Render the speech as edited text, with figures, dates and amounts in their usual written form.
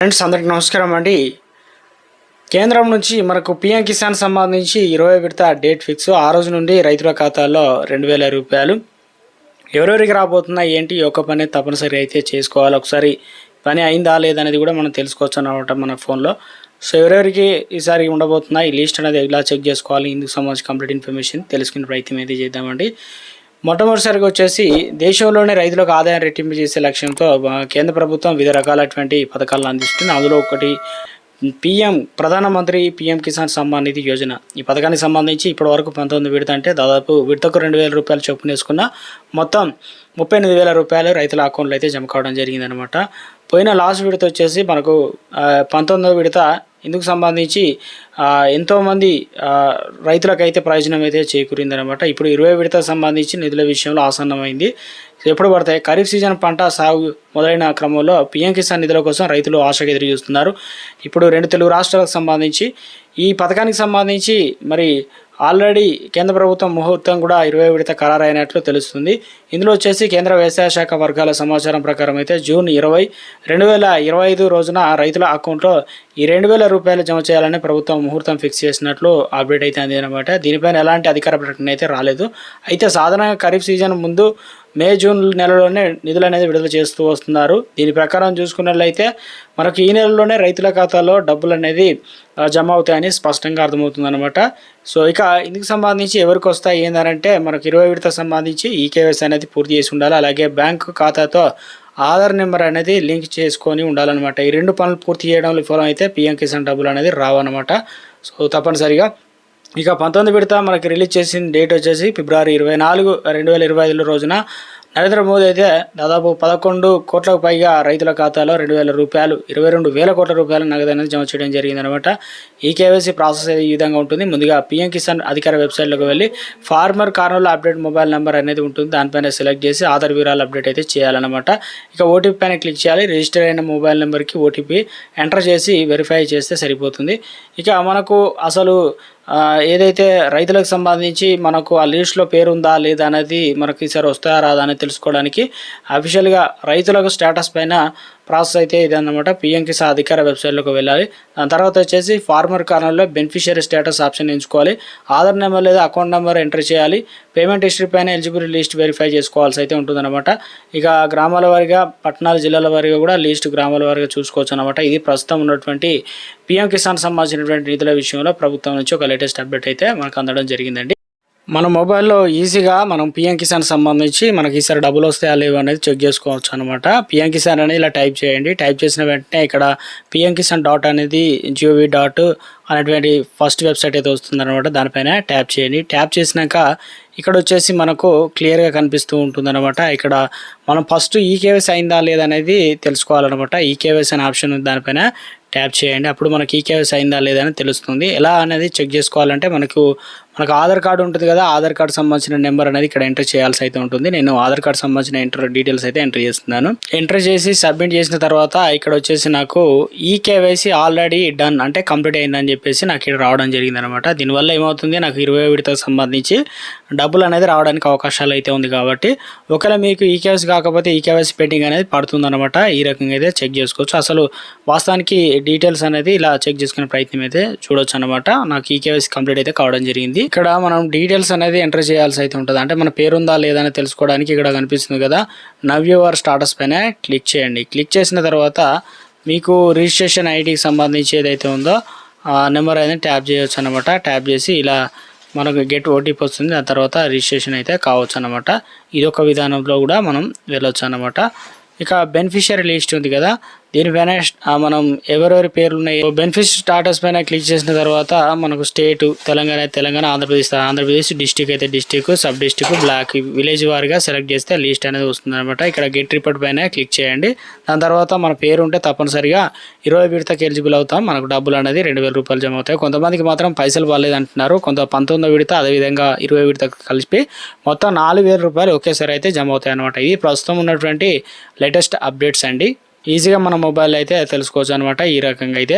Friends అందరికీ నమస్కారం అండి. కేంద్రం నుంచి మనకు పీఎం కిసాన్ సంబంధించి 20 విడత డేట్ ఫిక్స్. ఆ రోజు నుండి రైతుల ఖాతాల్లో 2000 రూపాయలు ఎవరెవరికి రాబోతున్నాయి ఏంటి ఒక పని తప్పనిసరి అయితే చేసుకోవాలి. ఒకసారి పని అయిందా లేదనేది కూడా మనం తెలుసుకోవచ్చు అన్నమాట మన ఫోన్లో. సో ఎవరెవరికి ఈసారి ఉండబోతున్నాయి లిస్ట్ అనేది ఎలా చెక్ చేసుకోవాలి, ఇందుకు సంబంధించి కంప్లీట్ ఇన్ఫర్మేషన్ తెలుసుకునే ప్రయత్నం అయితే చేద్దామండి. మొట్టమొదటిసారిగా వచ్చేసి దేశంలోనే రైతులకు ఆదాయం రెట్టింపు చేసే లక్ష్యంతో కేంద్ర ప్రభుత్వం వివిధ రకాలైనటువంటి పథకాలను అందిస్తుంది. అందులో ఒకటి ప్రధానమంత్రి పీఎం కిసాన్ సమ్మాన్ నిధి యోజన. ఈ పథకానికి సంబంధించి ఇప్పటి వరకు 19 విడత అంటే దాదాపు విడతకు 2000 రూపాయలు చొప్పున వేసుకున్న మొత్తం 38,000 రూపాయలు రైతుల అకౌంట్లో అయితే జమ కావడం జరిగిందనమాట. పోయిన లాస్ట్ విడత వచ్చేసి మనకు 19వ విడత. ఇందుకు సంబంధించి ఎంతోమంది రైతులకైతే ప్రయోజనం అయితే చేకూరిందనమాట. ఇప్పుడు 20 విడతకు సంబంధించి నిధుల విషయంలో ఆసన్నమైంది. ఎప్పుడు పడతాయి? ఖరీఫ్ సీజన్ పంట సాగు మొదలైన క్రమంలో పీఎం కిసాన్ నిధుల కోసం రైతులు ఆశగా ఎదురు చూస్తున్నారు. ఇప్పుడు 2 తెలుగు రాష్ట్రాలకు సంబంధించి ఈ పథకానికి సంబంధించి మరి ఆల్రెడీ కేంద్ర ప్రభుత్వం ముహూర్తం కూడా 20 విడత ఖరారైనట్లు తెలుస్తుంది. ఇందులో వచ్చేసి కేంద్ర వ్యవసాయ శాఖ వర్గాల సమాచారం ప్రకారం అయితే జూన్ 20, 2025 రోజున రైతుల అకౌంట్లో ఈ 2000 రూపాయలు జమ చేయాలని ప్రభుత్వం ముహూర్తం ఫిక్స్ చేసినట్లు అప్డేట్ అయితే అంది అనమాట. దీనిపైన ఎలాంటి అధికార ప్రకటన అయితే రాలేదు. అయితే సాధారణంగా ఖరీఫ్ సీజన్ ముందు మే, జూన్ నెలలోనే నిధులు అనేది విడుదల చేస్తూ వస్తున్నారు. దీని ప్రకారం చూసుకున్నట్లయితే మనకు ఈ నెలలోనే రైతుల ఖాతాలో డబ్బులు అనేది జమ అవుతాయని స్పష్టంగా అర్థమవుతుంది అనమాట. సో ఇక ఇందుకు సంబంధించి ఎవరికి వస్తాయి ఏంటంటే మనకు 20 విడత సంబంధించి ఈకేవైసీ అనేది పూర్తి చేసి ఉండాలి. అలాగే బ్యాంకు ఖాతాతో ఆధార్ నెంబర్ అనేది లింక్ చేసుకొని ఉండాలన్నమాట. ఈ 2 పనులు పూర్తి చేయడంలో విఫలం అయితే పీఎం కిసాన్ డబ్బులు అనేది రావన్నమాట. సో తప్పనిసరిగా ఇక 19 విడత మనకి రిలీజ్ చేసిన డేట్ వచ్చేసి ఫిబ్రవరి 24, 2025 రోజున నరేంద్ర మోదీ అయితే దాదాపు 11 కోట్లకు పైగా రైతుల ఖాతాలో 2000 రూపాయలు, 22,000 కోట్ల రూపాయల నగదు అనేది జమ చేయడం జరిగిందనమాట. ఈ కేవైసీ ప్రాసెస్ ఈ విధంగా ఉంటుంది. ముందుగా పీఎం కిసాన్ అధికార వెబ్సైట్లోకి వెళ్ళి ఫార్మర్ కార్నర్లో అప్డేట్ మొబైల్ నెంబర్ అనేది ఉంటుంది. దానిపైన సెలెక్ట్ చేసి ఆధార్ వివరాలు అప్డేట్ అయితే చేయాలన్నమాట. ఇక ఓటీపీ పైన క్లిక్ చేయాలి. రిజిస్టర్ అయిన మొబైల్ నెంబర్కి ఓటీపీ ఎంటర్ చేసి వెరిఫై చేస్తే సరిపోతుంది. ఇక మనకు అసలు ఏదైతే రైతులకు సంబంధించి మనకు ఆ లిస్ట్లో పేరు ఉందా లేదా అనేది మనకి ఈసారి వస్తాయా రాదా అనేది తెలుసుకోవడానికి అఫీషియల్గా రైతులకు స్టేటస్ పైన ప్రాసెస్ అయితే ఇదన్నమాట. పీఎం కిసాన్ అధికార వెబ్సైట్లోకి వెళ్ళాలి. దాని తర్వాత వచ్చేసి ఫార్మర్ కార్నర్లో బెనిఫిషియరీ స్టేటస్ ఆప్షన్ ఎంచుకోవాలి. ఆధార్ నెంబర్ లేదా అకౌంట్ నెంబర్ ఎంటర్ చేయాలి. పేమెంట్ హిస్టరీ పైన ఎలిజిబుల్ లిస్ట్ వెరిఫై చేసుకోవాల్సి అయితే ఉంటుందన్నమాట. ఇక గ్రామాల వారిగా, పట్టణాల, జిల్లాల వారిగా కూడా లిస్ట్ గ్రామాల వారిగా చూసుకోవచ్చు అనమాట. ఇది ప్రస్తుతం ఉన్నటువంటి పీఎం కిసాన్ సంబంధించినటువంటి నిధుల విషయంలో ప్రభుత్వం నుంచి ఒక లేటెస్ట్ అప్డేట్ అయితే మనకు అందడం జరిగిందండి. మన మొబైల్లో ఈజీగా మనం పీఎం కిసాన్ సంబంధించి మనకి ఈసారి డబ్బులు వస్తాయా లేవు అనేది చెక్ చేసుకోవచ్చు అనమాట. పీఎం కిసాన్ అనేది ఇలా టైప్ చేయండి. టైప్ చేసిన వెంటనే ఇక్కడ పీఎం కిసాన్ డాట్ అనేది gov. అనేటువంటి ఫస్ట్ వెబ్సైట్ అయితే వస్తుందన్నమాట. దానిపైన ట్యాప్ చేయండి. ట్యాప్ చేసినాక ఇక్కడ వచ్చేసి మనకు క్లియర్గా కనిపిస్తూ ఉంటుందన్నమాట. ఇక్కడ మనం ఫస్ట్ ఈకేవైసీ అయిందా లేదనేది తెలుసుకోవాలన్నమాట. ఈకేవైసీ అనే ఆప్షన్ ఉంది, దానిపైన ట్యాప్ చేయండి. అప్పుడు మనకి ఈకేవైసీ అయిందా లేదని తెలుస్తుంది. ఎలా అనేది చెక్ చేసుకోవాలంటే మనకు ఆధార్ కార్డు ఉంటుంది కదా, ఆధార్ కార్డు సంబంధించిన నెంబర్ అనేది ఇక్కడ ఎంటర్ చేయాల్సి అయితే ఉంటుంది. నేను ఆధార్ కార్డు సంబంధించిన డీటెయిల్స్ అయితే ఎంటర్ చేస్తున్నాను. ఎంటర్ చేసి సబ్మిట్ చేసిన తర్వాత ఇక్కడ వచ్చేసి నాకు ఈకేవైసీ ఆల్రెడీ డన్ అంటే కంప్లీట్ అయిందని చెప్పేసి నాకు ఇక్కడ రావడం జరిగింది అనమాట. దీనివల్ల ఏమవుతుంది, నాకు 20 విడతకు సంబంధించి డబ్బులు అనేది రావడానికి అవకాశాలు అయితే ఉంది. కాబట్టి ఒకవేళ మీకు ఈకేవైసీ కాకపోతే ఈకేవైసీ పెండింగ్ అనేది పడుతుంది అనమాట. ఈ రకంగా అయితే చెక్ చేసుకోవచ్చు. అసలు వాస్తవానికి డీటెయిల్స్ అనేది ఇలా చెక్ చేసుకునే ప్రయత్నం అయితే చూడొచ్చు అనమాట. నాకు ఈకేవైసీ కంప్లీట్ అయితే కావడం జరిగింది. ఇక్కడ మనం డీటెయిల్స్ అనేది ఎంటర్ చేయాల్సి అయితే ఉంటుంది. అంటే మన పేరు ఉందా లేదా అని తెలుసుకోవడానికి ఇక్కడ కనిపిస్తుంది కదా, నవ్ యువర్ స్టాటస్ పైన క్లిక్ చేయండి. క్లిక్ చేసిన తర్వాత మీకు రిజిస్ట్రేషన్ ఐడికి సంబంధించి ఏదైతే ఉందో ఆ నెంబర్ అనేది ట్యాప్ చేయవచ్చు అనమాట. ట్యాప్ చేసి ఇలా మనకు గెట్ ఓటీపీ వస్తుంది. దాని తర్వాత రిజిస్ట్రేషన్ అయితే కావచ్చు అనమాట. ఇదొక విధానంలో కూడా మనం వెళ్ళొచ్చు అనమాట. ఇక బెనిఫిషియరీ లిస్ట్ ఉంది కదా, దీనిపైన మనం ఎవరెవరి పేర్లు ఉన్నాయో బెనిఫిట్ స్టాటస్ పైన క్లిక్ చేసిన తర్వాత మనకు స్టేట్ తెలంగాణ, ఆంధ్రప్రదేశ్ డిస్టిక్ అయితే district, sub district, black, village వారిగా సెలెక్ట్ చేస్తే లిస్ట్ అనేది వస్తుంది అనమాట. ఇక్కడ గెట్ రిపోర్ట్ పైన క్లిక్ చేయండి. దాని తర్వాత మన పేరు ఉంటే తప్పనిసరిగా 20 విడతకి ఎలిజిబుల్ అవుతాం. మనకు డబ్బులు అనేది 2000 రూపాయలు జమ అవుతాయి. కొంతమందికి మాత్రం పైసలు పడలేదు అంటున్నారు. 19వ విడత అదేవిధంగా 20 విడతకు కలిపి మొత్తం 4000 రూపాయలు ఒకేసారి అయితే జమ అవుతాయి అనమాట. ఇది ప్రస్తుతం ఉన్నటువంటి లేటెస్ట్ అప్డేట్స్ అండి. ఈజీగా మన మొబైల్ అయితే తెలుసుకోవచ్చు అనమాట. ఈ రకంగా అయితే